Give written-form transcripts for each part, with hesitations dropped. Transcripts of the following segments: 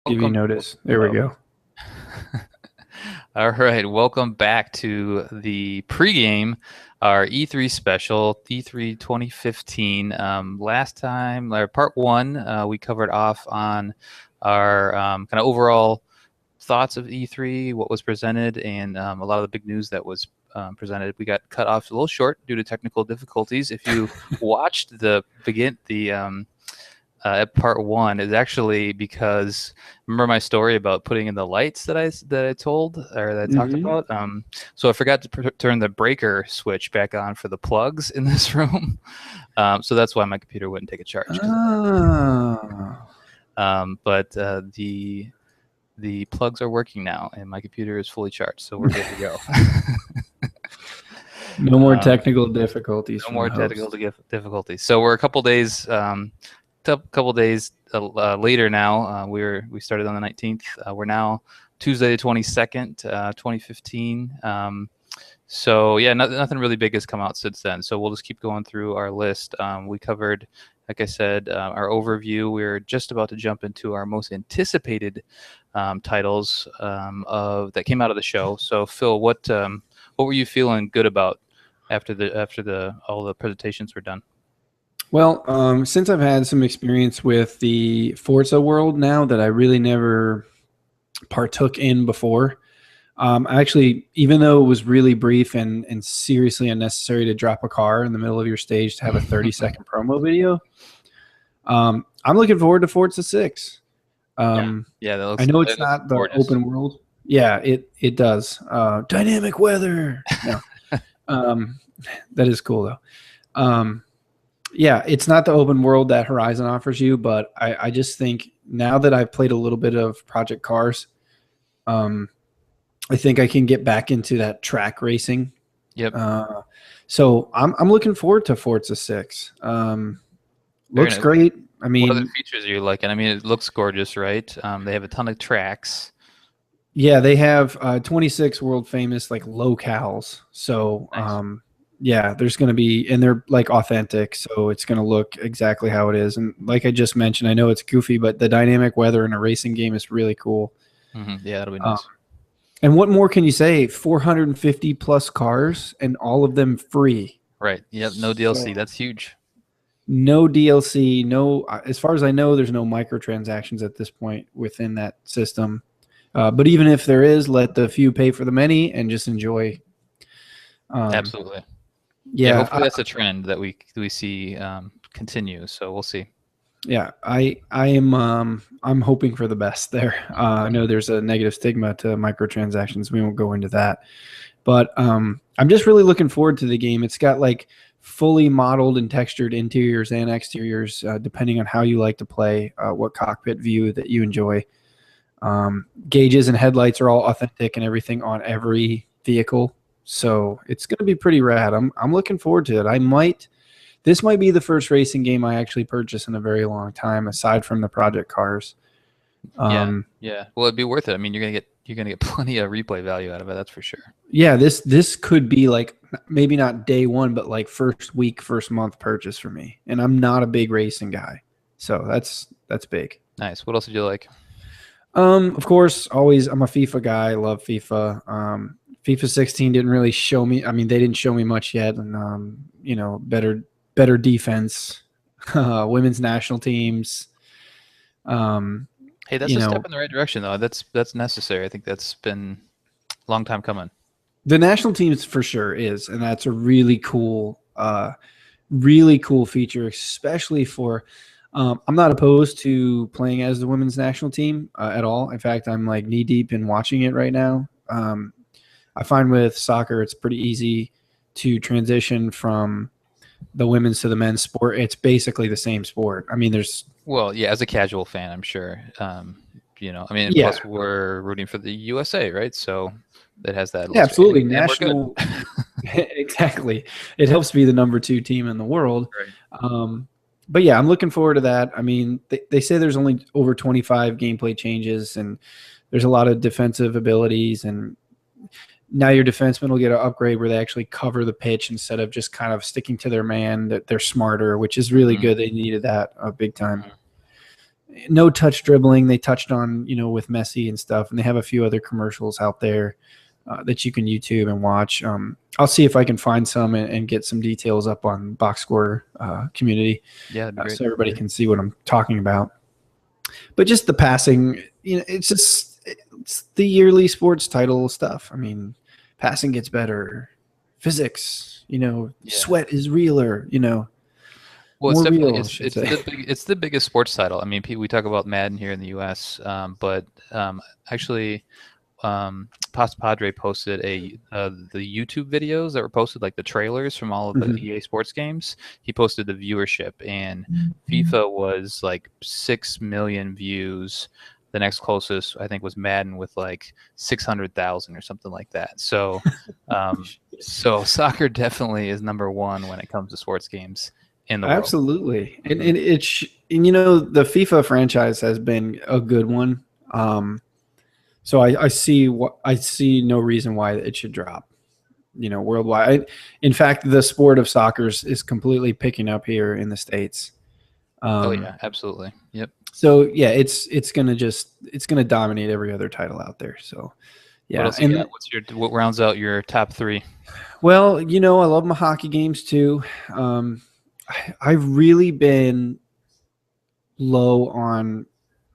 give you notice. There we go. All right, welcome back to the pregame, our E3 special, E3 2015. Last time, part one, we covered off on our kind of overall thoughts of E3, what was presented, and a lot of the big news that was presented. We got cut off a little short due to technical difficulties. If you watched part one, is actually because remember my story about putting in the lights that I told or that I talked about. So I forgot to turn the breaker switch back on for the plugs in this room. So that's why my computer wouldn't take a charge. But the plugs are working now, and my computer is fully charged, so we're good to go. No more technical difficulties. No more technical difficulties. So we're a couple days. Later now. We started on the 19th. We're now Tuesday the 22nd, 2015. So yeah, nothing really big has come out since then. So we'll just keep going through our list. We covered, like I said, our overview. We're just about to jump into our most anticipated titles that came out of the show. So Phil, what were you feeling good about after all the presentations were done? Well, since I've had some experience with the Forza world now that I really never partook in before, actually, even though it was really brief and seriously unnecessary to drop a car in the middle of your stage to have a 30-second promo video, I'm looking forward to Forza 6. Yeah, that looks, I know it's not the gorgeous open world. Yeah, it does. Dynamic weather. No. That is cool, though. Yeah, it's not the open world that Horizon offers you, but I just think now that I've played a little bit of Project Cars, I think I can get back into that track racing. Yep. So I'm looking forward to Forza 6. Looks great. I mean, what other features are you liking? I mean, it looks gorgeous, right? They have a ton of tracks. Yeah, they have 26 world famous like locales. So nice. Yeah, there's going to be, and they're like authentic, so it's going to look exactly how it is. And like I just mentioned, I know it's goofy, but the dynamic weather in a racing game is really cool. Yeah, that'll be nice. And what more can you say? 450 plus cars, and all of them free. Right. Yep. No DLC. So, that's huge. No DLC. No. As far as I know, there's no microtransactions at this point within that system. But even if there is, let the few pay for the many and just enjoy. Absolutely. Yeah, hopefully that's a trend that we see continue. So we'll see. Yeah, I am. I'm hoping for the best there. I know there's a negative stigma to microtransactions. We won't go into that, but I'm just really looking forward to the game. It's got like fully modeled and textured interiors and exteriors, depending on how you like to play, what cockpit view that you enjoy. Gauges and headlights are all authentic and everything on every vehicle. So it's going to be pretty rad. I'm looking forward to it. This might be the first racing game I actually purchase in a very long time, aside from the Project Cars. Yeah. Well, it'd be worth it. I mean, you're gonna get plenty of replay value out of it. That's for sure. Yeah, this could be like maybe not day one, but like first week, first month purchase for me. And I'm not a big racing guy, so that's big. Nice. What else did you like? Of course, always I'm a FIFA guy. I love FIFA. FIFA 16 didn't really show me. I mean, they didn't show me much yet, and better defense, women's national teams. Hey, that's a step in the right direction, though. That's necessary. I think that's been a long time coming. The national teams for sure is, and that's a really cool feature, especially for. I'm not opposed to playing as the women's national team at all. In fact, I'm like knee deep in watching it right now. I find with soccer, it's pretty easy to transition from the women's to the men's sport. It's basically the same sport. I mean, as a casual fan, I'm sure, plus we're rooting for the USA, right? So it has that. Yeah, absolutely. National. Exactly. It helps be the number 2 team in the world. Right. But yeah, I'm looking forward to that. I mean, they say there's only over 25 gameplay changes, and there's a lot of defensive abilities, and now your defensemen will get an upgrade where they actually cover the pitch instead of just kind of sticking to their man. That they're smarter, which is really good. They needed that big time. no touch dribbling. They touched on, with Messi and stuff, and they have a few other commercials out there that you can YouTube and watch. I'll see if I can find some and get some details up on Boxscore community, Yeah, that'd be great. so everybody can see what I'm talking about. But just the passing, it's the yearly sports title stuff. I mean, passing gets better, physics, sweat is realer, Well, it's more definitely real, I should say. it's the biggest sports title. I mean, we talk about Madden here in the U.S., but actually, Pasta Padre posted the YouTube videos that were posted, like the trailers from all of the EA Sports games. He posted the viewership, and FIFA was like 6 million views. The next closest, I think, was Madden with like 600,000 or something like that. So, so soccer definitely is number one when it comes to sports games in the world. Absolutely. And the FIFA franchise has been a good one. So I see no reason why it should drop, worldwide. In fact, the sport of soccer is completely picking up here in the States. Oh yeah, absolutely. Yep. So yeah, it's gonna dominate every other title out there. So yeah. What else you got? What rounds out your top three? Well, I love my hockey games too. I've really been low on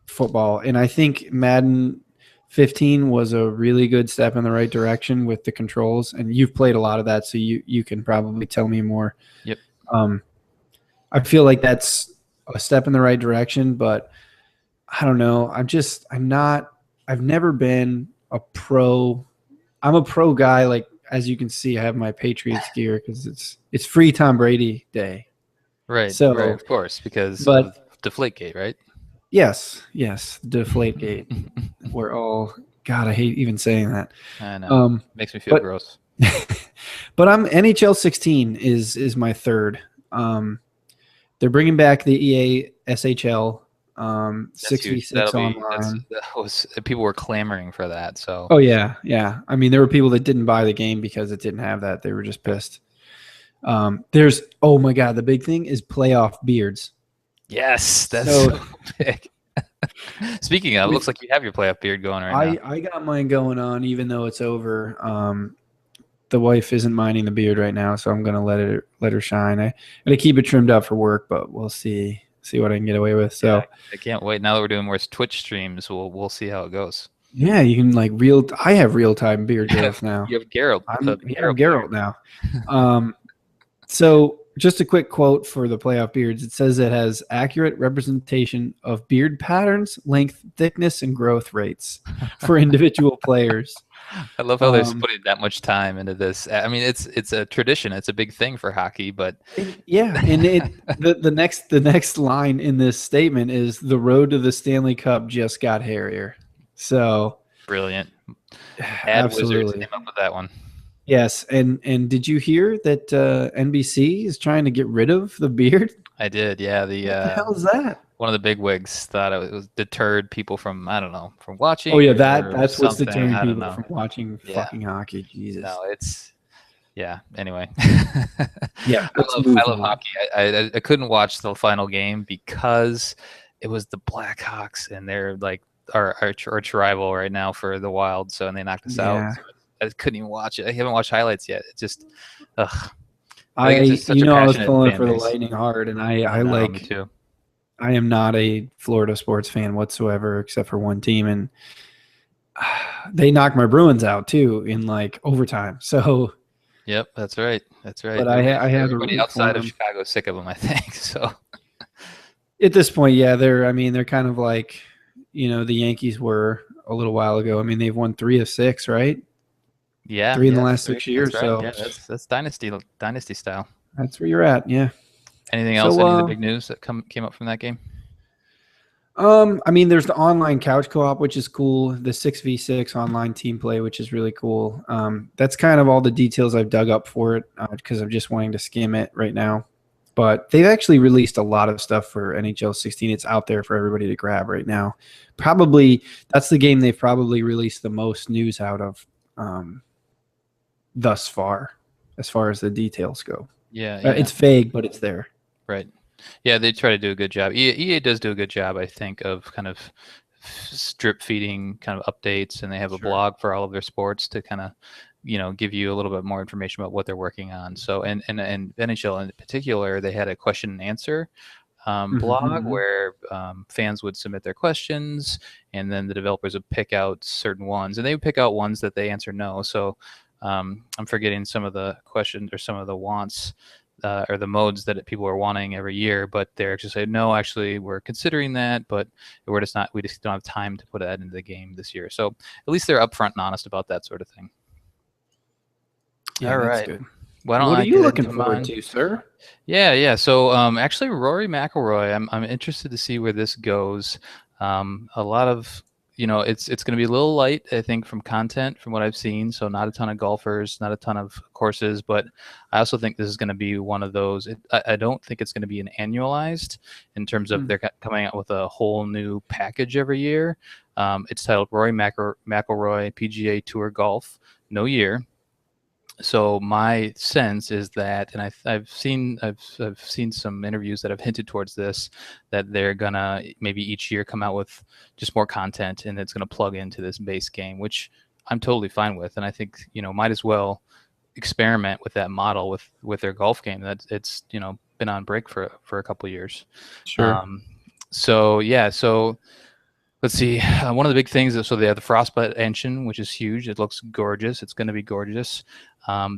football, and I think Madden 15 was a really good step in the right direction with the controls, and you've played a lot of that, so you can probably tell me more. Yep. I feel like that's a step in the right direction, but I don't know. I've never been a pro. I'm a pro guy. Like, as you can see, I have my Patriots gear because it's free Tom Brady day. Right. So, right, of course, because of Deflategate, right? Yes, Deflategate. We're all, God, I hate even saying that. I know. Makes me feel gross. But NHL 16 is my third. They're bringing back the EA SHL 6v6 online. People were clamoring for that. So. Oh yeah. I mean, there were people that didn't buy the game because it didn't have that. They were just pissed. There's, oh my God, the big thing is playoff beards. Yes, that's so big. Speaking of, it looks like you have your playoff beard going right now. I got mine going on, even though it's over. The wife isn't minding the beard right now, so I'm gonna let her shine. I'm gonna keep it trimmed up for work, but we'll see what I can get away with. So yeah, I can't wait. Now that we're doing more Twitch streams, we'll see how it goes. Yeah, you can I have real time beard growth now. You have Geralt. I'm Geralt now. So just a quick quote for the playoff beards. It says it has accurate representation of beard patterns, length, thickness, and growth rates for individual players. I love how they're putting that much time into this. I mean, it's a tradition. It's a big thing for hockey, but yeah. And the next line in this statement is the road to the Stanley Cup just got hairier. So brilliant. Absolutely. Wizards came up with that one. Yes, and did you hear that NBC is trying to get rid of the beard? I did, yeah. What the hell is that? One of the big wigs thought it was deterred people from from watching. Oh yeah, that's what's deterring people from watching fucking hockey. Jesus. No, anyway. Yeah, I love hockey. I couldn't watch the final game because it was the Blackhawks, and they're like our arch rival right now for the Wild. So, and they knocked us out. So I couldn't even watch it. I haven't watched highlights yet. It's just, ugh. I was pulling for the Lightning hard, and I like. Me too. I am not a Florida sports fan whatsoever, except for one team, and they knocked my Bruins out too in like overtime. So. Yep, that's right. That's right. But I have everybody outside of Chicago is sick of them, I think. So. At this point, yeah, they're kind of like, the Yankees were a little while ago. I mean, they've won 3 of 6, right? Yeah, 3 in the last 6 years. Right. So yeah, that's dynasty style. That's where you're at. Yeah. Anything else? Any of the big news that came up from that game? I mean, there's the online couch co-op, which is cool. The 6v6 online team play, which is really cool. That's kind of all the details I've dug up for it because I'm just wanting to skim it right now. But they've actually released a lot of stuff for NHL 16. It's out there for everybody to grab right now. Probably that's the game they've probably released the most news out of thus far, as the details go. Yeah. It's vague, but it's there. Right. Yeah, they try to do a good job. EA does do a good job, I think, of kind of strip feeding kind of updates, and they have a Sure. blog for all of their sports to kind of, give you a little bit more information about what they're working on. So, and NHL in particular, they had a question and answer blog Mm-hmm. where fans would submit their questions, and then the developers would pick out certain ones, and they would pick out ones that they answer no. So I'm forgetting some of the questions or some of the wants. Or the modes that people are wanting every year, but they're actually saying no. Actually, we're considering that, but we're just not. We just don't have time to put that into the game this year. So at least they're upfront and honest about that sort of thing. Yeah, All that's right. good. Why don't What are I you get looking into forward mine? to, sir? Yeah. So actually, Rory McIlroy, I'm interested to see where this goes. A lot of it's going to be a little light, I think, from content from what I've seen. So not a ton of golfers, not a ton of courses, but I also think this is going to be one of those. I don't think it's going to be an annualized in terms of they're coming out with a whole new package every year. It's titled Rory McIlroy PGA Tour Golf, no year. So my sense is that, and I've seen some interviews that have hinted towards this, that they're gonna maybe each year come out with just more content, and it's gonna plug into this base game, which I'm totally fine with, and I think might as well experiment with that model with their golf game that it's been on break for a couple of years. Sure. Um, so yeah, so let's see. One of the big things is so they have the Frostbite engine, which is huge. It looks gorgeous. It's going to be gorgeous.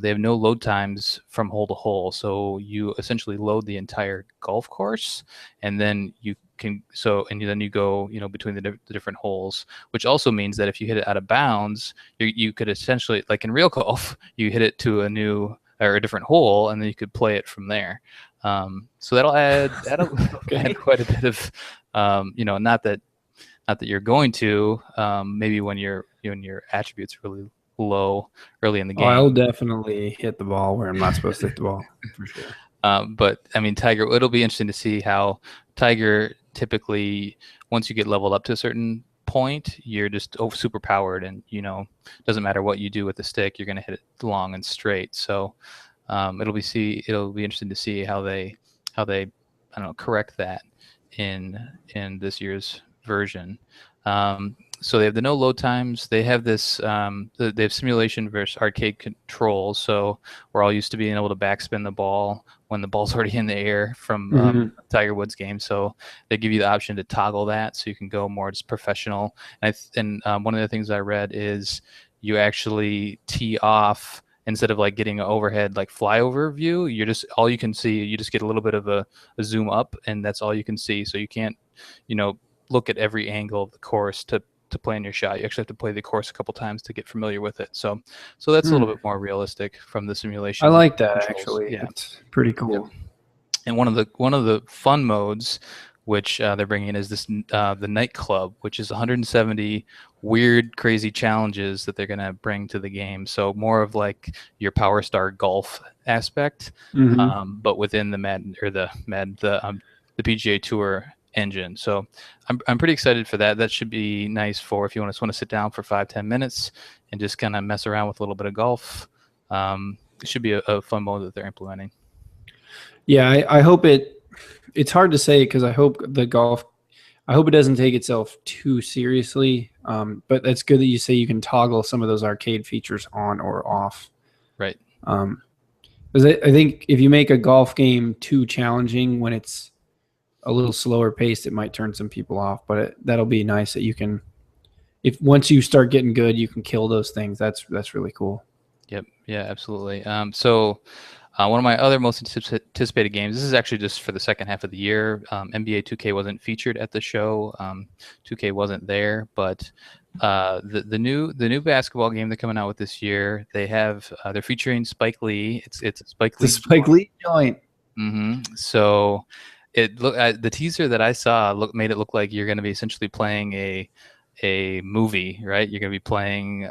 They have no load times from hole to hole, so you essentially load the entire golf course, and then you can then you go between the different holes, which also means that if you hit it out of bounds, you could essentially, like in real golf, you hit it to a new or a different hole, and then you could play it from there. So that'll Okay. add quite a bit of not that you're going to, maybe when your attributes really low early in the Oh, I'll game. definitely hit the ball where I'm not supposed to hit the ball for sure. But I mean, Tiger. It'll be interesting to see how Tiger typically, once you get leveled up to a certain point, you're just super powered, and doesn't matter what you do with the stick, you're going to hit it long and straight. So it'll be interesting to see how they I don't know correct that in this year's version. So they have the no load times. They have this. They have simulation versus arcade controls. So we're all used to being able to backspin the ball when the ball's already in the air from Mhm. Tiger Woods game. So they give you the option to toggle that, so you can go more just professional. And one of the things I read is you actually tee off instead of like getting an overhead like flyover view. You're just all you can see. You just get a little bit of a zoom up, and that's all you can see. So you can't, you know, look at every angle of the course to play in your shot. You actually have to play the course a couple times to get familiar with it. So that's a little Hmm. bit more realistic from the I simulation like that controls. actually. Yeah. It's pretty Yep. cool. And one of the fun modes which they're bringing is this the nightclub, which is 170 weird, crazy challenges that they're going to bring to the game. So more of like your Power Star golf aspect, Hmm. but within the the PGA Tour engine. So I'm pretty excited for that. That should be nice for if you want to sit down for 5-10 minutes and just kind of mess around with a little bit of golf. It should be a fun mode that they're implementing. Yeah, I hope it. It's hard to say because I hope the golf. I hope it doesn't take itself too seriously. But that's good that you say you can toggle some of those arcade features on or off. Right. Um, because I think if you make a golf game too challenging when it's a little slower paced, it might turn some people off. But that'll be nice that you can, if once you start getting good, you can kill those things. That's really cool. Yep. Yeah, absolutely. One of my other most anticipated games. This is actually just for the second half of the year. NBA 2K wasn't featured at the show. 2K wasn't there, but the new basketball game they're coming out with this year. They're featuring Spike Lee. It's a Spike The Lee Spike Lee joint. So the teaser that I saw made it look like you're going to be essentially playing a movie, right? You're going to be playing,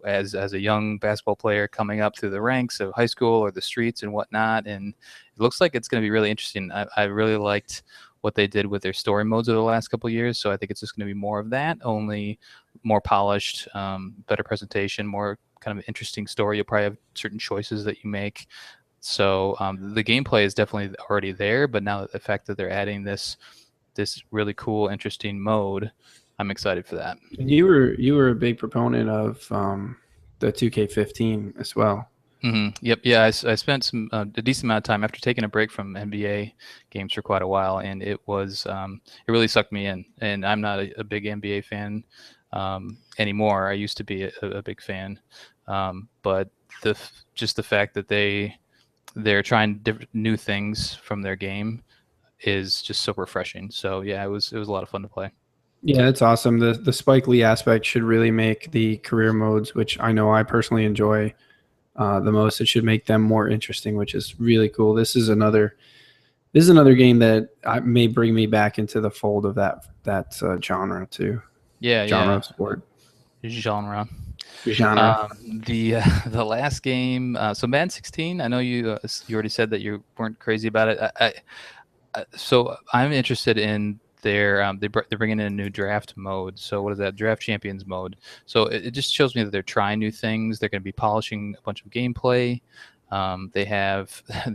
as a young basketball player coming up through the ranks of high school or the streets and whatnot. And it looks like it's going to be really interesting. I really liked what they did with their story modes over the last couple of years. So I think it's just going to be more of that, only more polished, better presentation, more kind of interesting story. You'll probably have certain choices that you make. So the gameplay is definitely already there, but now the fact that they're adding this really cool, interesting mode, I'm excited for that. And you were a big proponent of the 2K15 as well. Yep. Yeah, I spent a decent amount of time after taking a break from NBA games for quite a while, and it really sucked me in. And I'm not a big NBA fan anymore. I used to be a big fan, but just the fact that they're trying new things from their game is just so refreshing. So yeah, it was a lot of fun to play. Yeah, it's awesome. The Spike Lee aspect should really make the career modes, which I know I personally enjoy the most. It should make them more interesting, which is really cool. This is another game that may bring me back into the fold of that genre too. Yeah, Genre yeah. of sport. Genre. Genre. The last game, so Madden 16. I know you already said that you weren't crazy about it. So I'm interested in they're bringing in a new draft mode. So what is that? Draft champions mode. So it just shows me that they're trying new things. They're going to be polishing a bunch of gameplay. They're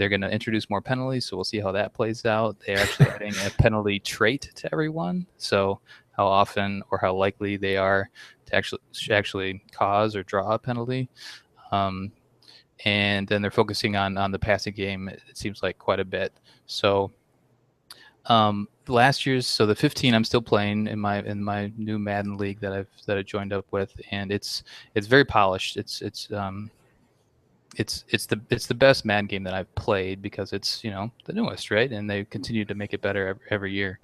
going to introduce more penalties. So we'll see how that plays out. They're actually adding a penalty trait to everyone. So how often or how likely they are to actually cause or draw a penalty. Um, and then they're focusing on the passing game. It seems like quite a bit. So last year's, so the 15 I'm still playing in my new Madden league that I joined up with, and it's very polished. It's the best Madden game that I've played because it's the newest, right? And they continue to make it better every year.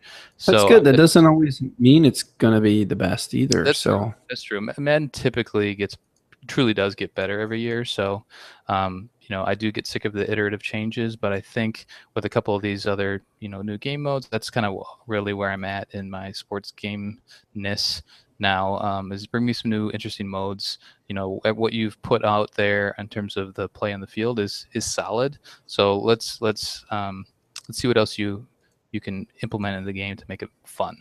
That's So good. That doesn't always mean it's gonna be the best either. that's true. So That's true. Madden typically truly does get better every year. So, I do get sick of the iterative changes, but I think with a couple of these other, new game modes, that's kind of really where I'm at in my sports game-ness now. Is bring me some new interesting modes. What you've put out there in terms of the play on the field is solid. So let's see what else you can implement in the game to make it fun.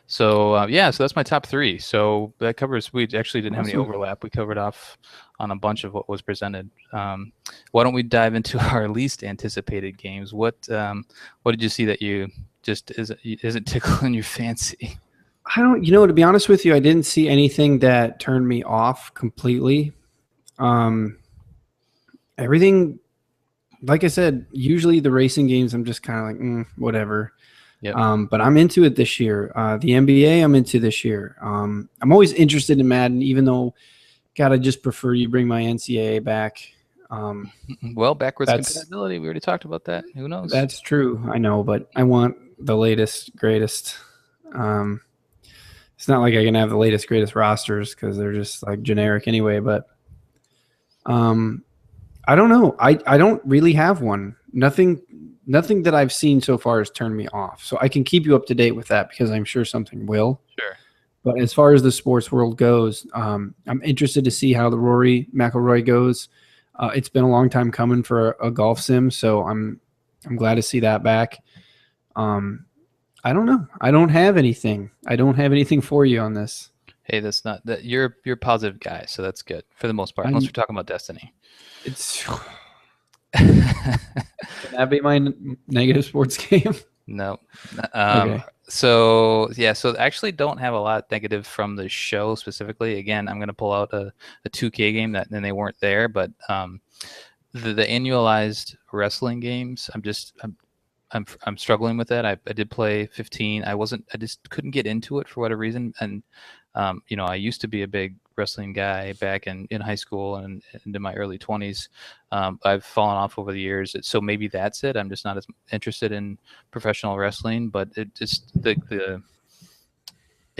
So so that's my top three. So that covers. We actually didn't have any awesome. overlap. We covered off on a bunch of what was presented. Why don't we dive into our least anticipated games? What did you see that you just isn't tickling your fancy? I don't, to be honest with you, I didn't see anything that turned me off completely. Everything, like I said, usually the racing games, I'm just kind of like, whatever. Yep. But I'm into it this year. The NBA, I'm into this year. I'm always interested in Madden, even though, God, I just prefer you bring my NCAA back. Well, backwards compatibility. We already talked about that. Who knows? That's true. I know, but I want the latest, greatest. It's not like I can have the latest, greatest rosters because they're just like generic anyway. But I don't know. I don't really have one. Nothing that I've seen so far has turned me off. So I can keep you up to date with that because I'm sure something will. Sure. But as far as the sports world goes, I'm interested to see how the Rory McIlroy goes. It's been a long time coming for a golf sim, so I'm glad to see that back. I don't know. I don't have anything. I don't have anything for you on this. Hey, that's not that you're a positive guy, so that's good for the most part. Unless we're talking about Destiny. It's can that be my negative sports game? No. Okay. So I actually don't have a lot negative from the show specifically. Again, I'm going to pull out a 2K game that then they weren't there, but the annualized wrestling games, I'm struggling with that. I did play 15. I just couldn't get into it for whatever reason. And I used to be a big wrestling guy back in high school and into my early 20s. I've fallen off over the years, so maybe that's it. I'm just not as interested in professional wrestling, but it just it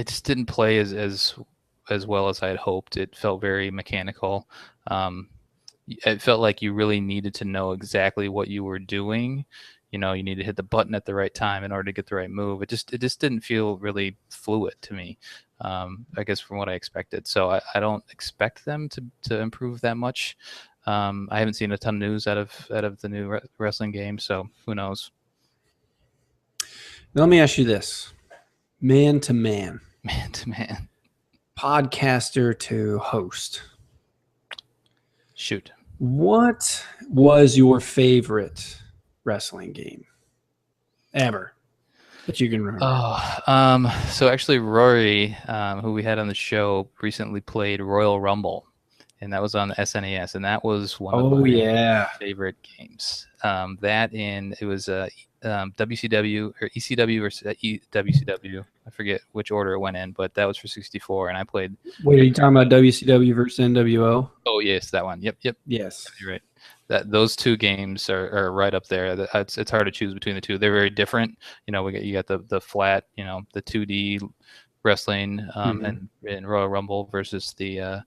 just didn't play as well as I had hoped. It felt very mechanical. It felt like you really needed to know exactly what you were doing. You need to hit the button at the right time in order to get the right move. It just didn't feel really fluid to me. I guess from what I expected. So I don't expect them to improve that much. I haven't seen a ton of news out of the new wrestling game, so who knows? Now, let me ask you this: man to man, podcaster podcaster to host. Shoot. What was your favorite wrestling game ever that you can remember? So actually Rory, who we had on the show, recently played Royal Rumble, and that was on the SNES, and that was one of Oh my yeah. favorite games. That and it was WCW or ECW versus WCW. I forget which order it went in, but that was for 64, and I played. Wait, are you talking about WCW versus NWO? Oh yes, that one. Yep. Yes. You're right. That those two games are right up there. It's hard to choose between the two. They're very different. You got the flat, the 2D wrestling, Mhm. and Royal Rumble versus the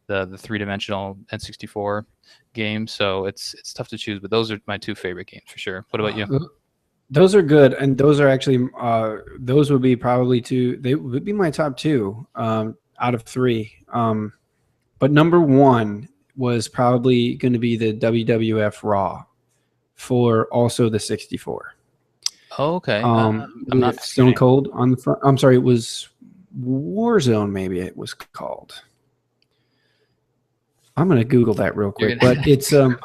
3-dimensional N64 game. So it's tough to choose, but those are my two favorite games for sure. What about you? Those are good, and those are actually those would be probably two. They would be my top two out of three. But number one was probably going to be the WWF Raw for also the 64. Oh, okay. I'm not With Stone Cold on the front. I'm sorry, it was Warzone. Maybe it was called. I'm going to Google that real quick, but it's no,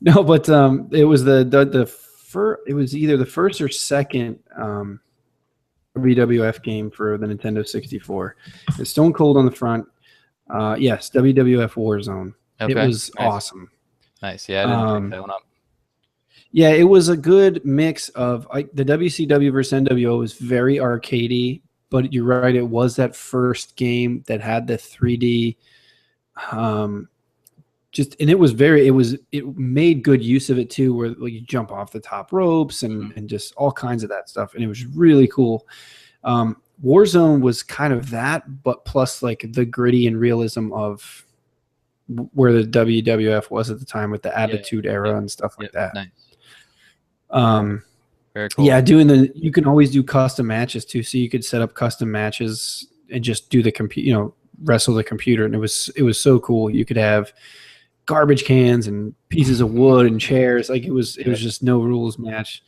but it was the first. It was either the first or second WWF game for the Nintendo 64. It's Stone Cold on the front. Yes, WWF Warzone. Okay. It was Nice. awesome. Nice. Yeah, I didn't pick that one up. Yeah, it was a good mix of the WCW versus NWO was very arcadey, but you're right. It was that first game that had the 3D. And it made good use of it too, where you jump off the top ropes and just all kinds of that stuff, and it was really cool. Warzone was kind of that, but plus like the gritty and realism of where the WWF was at the time with the Attitude Era and stuff like that. Nice. Very cool. Yeah, you can always do custom matches too, so you could set up custom matches and just do the wrestle the computer, and it was so cool. You could have garbage cans and pieces of wood and chairs. Like it was just no rules match.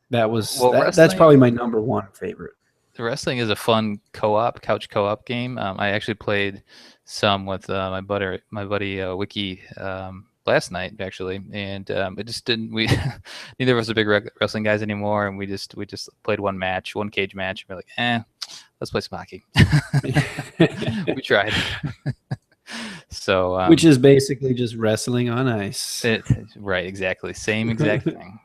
That's probably my number one favorite. Wrestling is a fun couch co-op game. I actually played some with my buddy Wiki last night actually, and it just didn't. We neither of us are big wrestling guys anymore, and we just played one cage match. And we're like, let's play some hockey. We tried. So, which is basically just wrestling on ice. Right, exactly, same exact thing.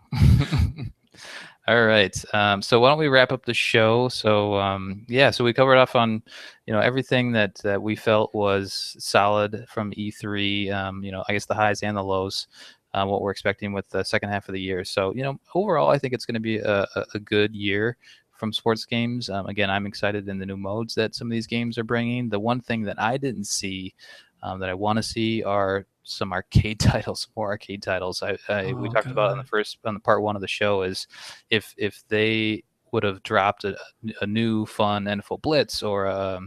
All right. So why don't we wrap up the show? So so we covered off on, everything that we felt was solid from E3. I guess the highs and the lows, what we're expecting with the second half of the year. So overall, I think it's going to be a good year from sports games. Again, I'm excited in the new modes that some of these games are bringing. The one thing that I didn't see that I want to see are some arcade titles, more arcade titles. We talked about on the part one of the show is if they would have dropped a new fun NFL Blitz or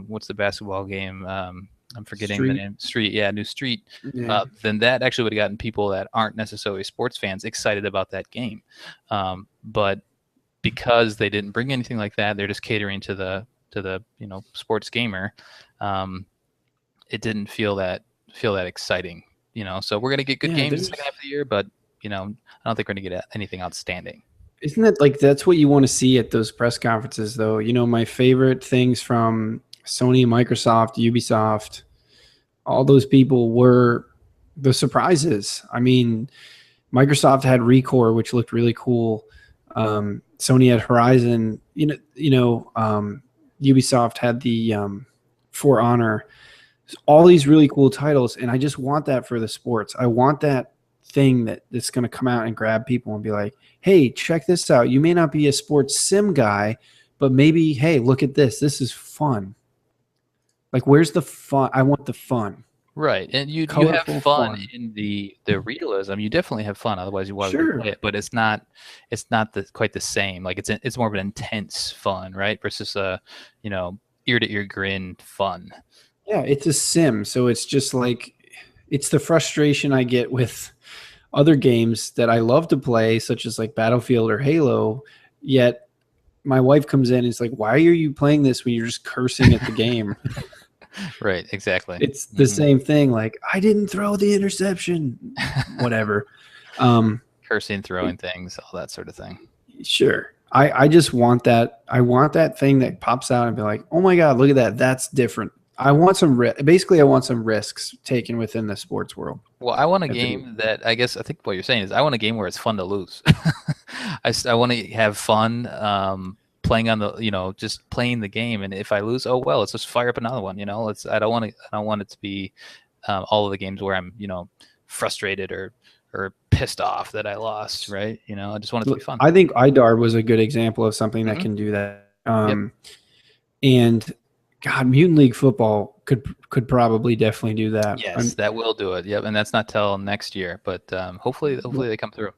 what's the basketball game? I'm forgetting the name. New Street. Yeah. Then that actually would have gotten people that aren't necessarily sports fans excited about that game. But because they didn't bring anything like that, they're just catering to the sports gamer. It didn't feel that exciting, so we're going to get good games in the second half of the year, but I don't think we're going to get anything outstanding. Isn't that like that's what you want to see at those press conferences though? My favorite things from Sony, Microsoft, Ubisoft, all those people were the surprises. I mean, Microsoft had Recore, which looked really cool. Sony had Horizon, Ubisoft had the For Honor. All these really cool titles, and I just want that for the sports. I want that thing that's going to come out and grab people and be like, hey, check this out. You may not be a sports sim guy, but maybe, hey, look at this. This is fun. Like, where's the fun? I want the fun. Right, and you have fun in the realism. You definitely have fun. Otherwise, you wouldn't play it. But it's not quite the same. Like it's more of an intense fun, right? Versus a ear to ear grin fun. Yeah, it's a sim, so it's just like it's the frustration I get with other games that I love to play, such as like Battlefield or Halo. Yet my wife comes in and is like, "Why are you playing this when you're just cursing at the game?" Right. Exactly. It's the same thing. Like, I didn't throw the interception, whatever. Um, Cursing, throwing things, all that sort of thing. sure. I just want that. I want that thing that pops out and be like, oh my God, look at that. That's different. I want some basically I want some risks taken within the sports world. Well, I want a At video. game that I guess I think what you're saying is I want a game where it's fun to lose. I want to have fun playing on the just playing the game, and if I lose, oh well, let's just fire up another one. Let's I don't want it to be all of the games where I'm frustrated or pissed off that I lost. Right? I just want it to be fun. I think IDAR was a good example of something that Mhm. can do that. Yep. And God, Mutant League Football could probably definitely do that. Yes, that will do it. Yep, and that's not till next year, but hopefully they come through.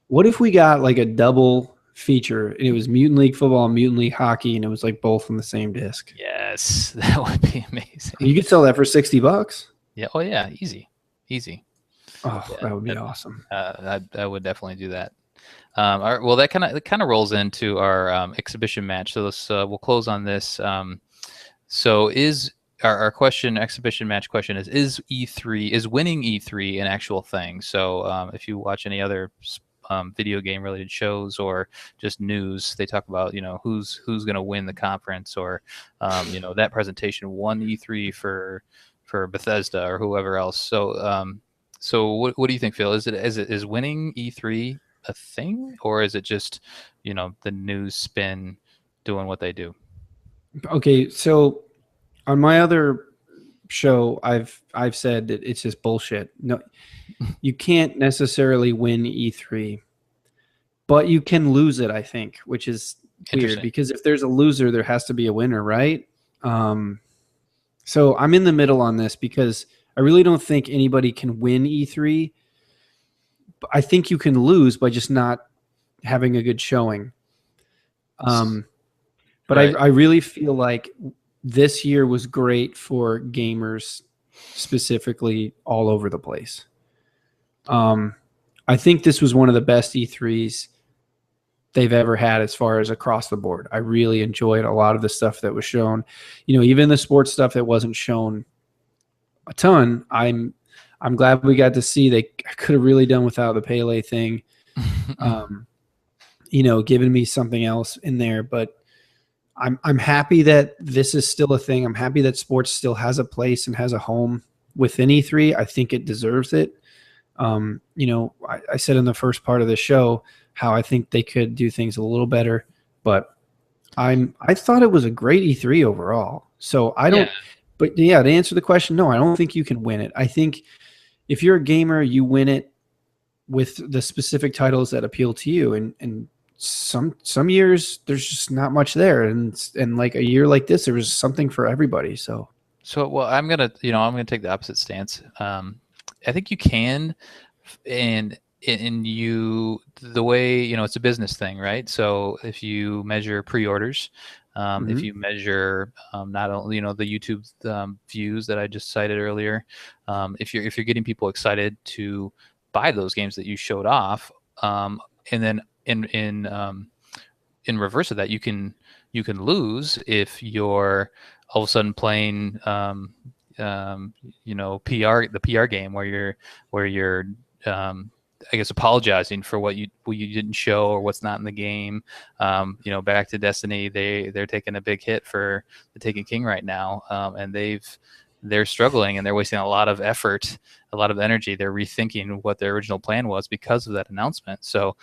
What if we got like a double feature and it was Mutant League Football and Mutant League Hockey and it was like both on the same disc? Yes, that would be amazing. You could sell that for $60. Yeah. Oh yeah, easy. Oh, Yeah, that would be awesome. I would definitely do that. All right, well, that kind of rolls into our exhibition match. So we'll close on this. So is our exhibition match question is E3 is winning E3 an actual thing? So if you watch any other video game related shows or just news, they talk about who's going to win the conference, or that presentation won E3 for Bethesda or whoever else. So what do you think, Phil? Is winning E3 a thing, or is it just the news spin doing what they do? Okay, so on my other show, I've said that it's just bullshit. No, you can't necessarily win E3, but you can lose it, I think, which is weird because if there's a loser, there has to be a winner, right? So I'm in the middle on this because I really don't think anybody can win E3. But I think you can lose by just not having a good showing. But right. I really feel like this year was great for gamers, specifically all over the place. I think this was one of the best E3s they've ever had as far as across the board. I really enjoyed a lot of the stuff that was shown. Even the sports stuff that wasn't shown a ton. I'm glad we got to see. They could have really done without the Pele thing. Giving me something else in there, but I'm happy that this is still a thing. I'm happy that sports still has a place and has a home within E3. I think it deserves it. I said in the first part of the show how I think they could do things a little better, but I thought it was a great E3 overall. So I don't. Yeah. But yeah, to answer the question, no, I don't think you can win it. I think if you're a gamer, you win it with the specific titles that appeal to you. And some years there's just not much there, and like a year like this, there was something for everybody. So well, I'm gonna take the opposite stance. I think you can, and the way it's a business thing, right? So if you measure pre-orders. If you measure not only the YouTube views that I just cited earlier, if you're getting people excited to buy those games that you showed off, and then in reverse of that, you can lose if you're all of a sudden playing the PR game where you're I guess apologizing for what you didn't show or what's not in the game. Back to Destiny, they're taking a big hit for the Taken King right now, and they're struggling and they're wasting a lot of effort, a lot of energy. They're rethinking what their original plan was because of that announcement. So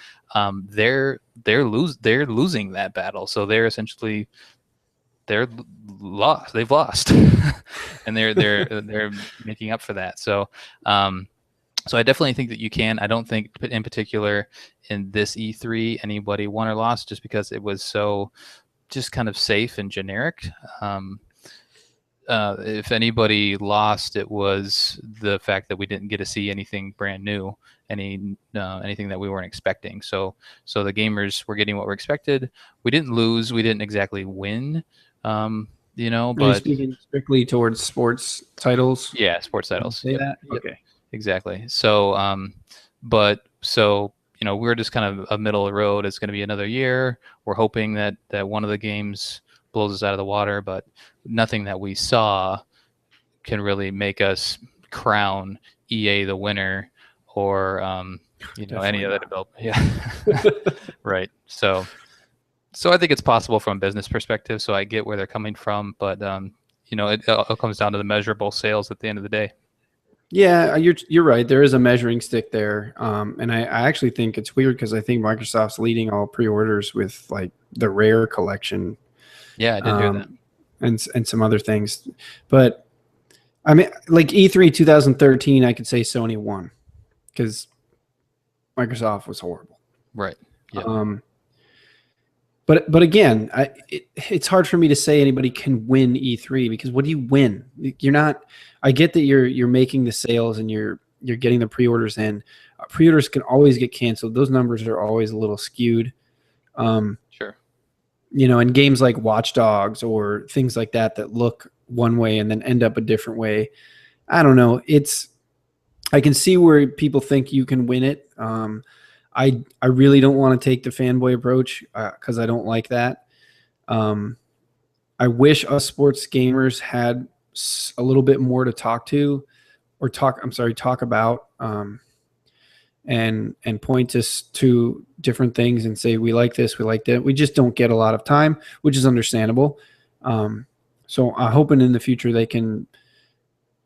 they're losing that battle. So they're lost. They've lost, and they're making up for that. So. So I definitely think that you can. I don't think in particular in this E3 anybody won or lost just because it was so just kind of safe and generic. If anybody lost, it was the fact that we didn't get to see anything brand new, anything that we weren't expecting. So the gamers were getting what we expected. We didn't lose. We didn't exactly win. But are you speaking strictly towards sports titles? Yeah, sports titles. Say that? Okay. Yep. Exactly. So, we're just kind of a middle of the road. It's going to be another year. We're hoping that one of the games blows us out of the water, but nothing that we saw can really make us crown EA the winner, or you know, any other developer. Yeah, right. So I think it's possible from a business perspective. So I get where they're coming from, but you know, it all comes down to the measurable sales at the end of the day. Yeah, you're right. There is a measuring stick there, and I actually think it's weird because I think Microsoft's leading all pre-orders with like the Rare collection, Yeah, I did hear that. and some other things. But I mean, like E3 2013, I could say Sony won because Microsoft was horrible. Right. Yeah. But again, it's hard for me to say anybody can win E3 because what do you win? You're not. I get that you're making the sales and you're getting the pre-orders in. Pre-orders can always get canceled. Those numbers are always a little skewed. Sure. You know, in games like Watch Dogs or things like that that look one way and then end up a different way. I don't know. I can see where people think you can win it. I really don't want to take the fanboy approach because I don't like that. I wish us sports gamers had a little bit more to talk to, or talk about, and point us to different things and say we like this, we like that. We just don't get a lot of time, which is understandable. So I'm hoping in the future they can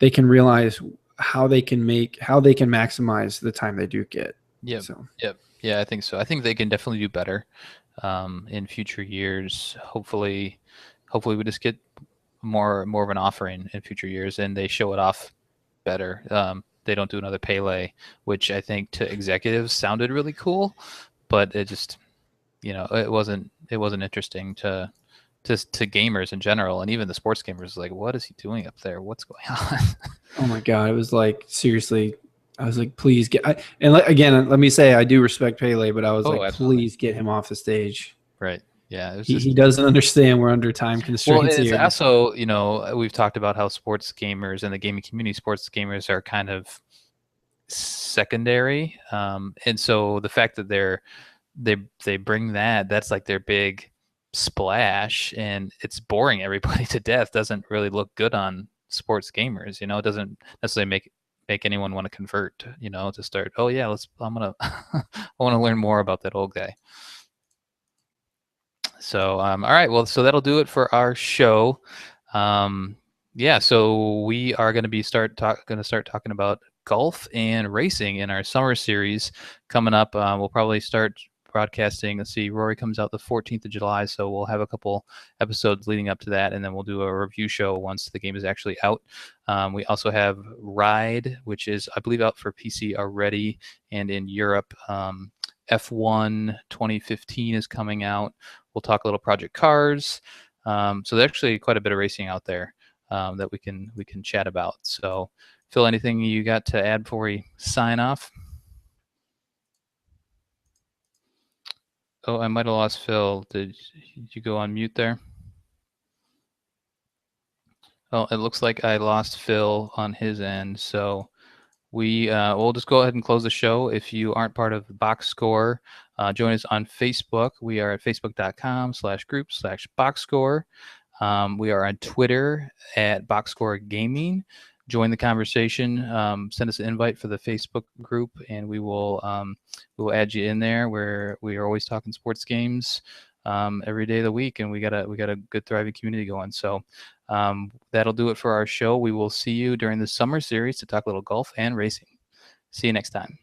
realize how they can maximize the time they do get. Yep. So. Yep. Yeah, I think so. I think they can definitely do better in future years. Hopefully we just get more of an offering in future years, and they show it off better. They don't do another Pele, which I think to executives sounded really cool, but it just, you know, it wasn't interesting to gamers in general, and even the sports gamers. Like, what is he doing up there? What's going on? Oh my God. It was like, seriously, I was like, please again, let me say, I do respect Pele, but I was like, absolutely. please get him off the stage. Right. Yeah. It was He doesn't understand we're under time constraints it's here. also, you know, we've talked about how sports gamers and the gaming community, sports gamers are kind of secondary. And so the fact that they bring that's like their big splash, and it's boring everybody to death, doesn't really look good on sports gamers. You know, it doesn't necessarily make anyone want to convert, you know, to start, oh yeah, I'm gonna I want to learn more about that old guy. So all right, well, so that'll do it for our show. Yeah, so we are going to start talking about golf and racing in our summer series coming up. We'll probably start broadcasting. Let's see, Rory comes out the 14th of July, so we'll have a couple episodes leading up to that, and then we'll do a review show once the game is actually out. We also have Ride, which is, I believe, out for PC already and in Europe. F1 2015 is coming out. We'll talk a little Project Cars. So there's actually quite a bit of racing out there that we can chat about. So, Phil, anything you got to add before we sign off? Oh, I might have lost Phil. Did you go on mute there? Oh, it looks like I lost Phil on his end. So we'll just go ahead and close the show. If you aren't part of Boxscore, join us on Facebook. We are at facebook.com/group/Boxscore. We are on Twitter at Boxscore Gaming. Join the conversation. Send us an invite for the Facebook group, and we will add you in there. Where we are always talking sports games every day of the week, and we got a good thriving community going. So that'll do it for our show. We will see you during the summer series to talk a little golf and racing. See you next time.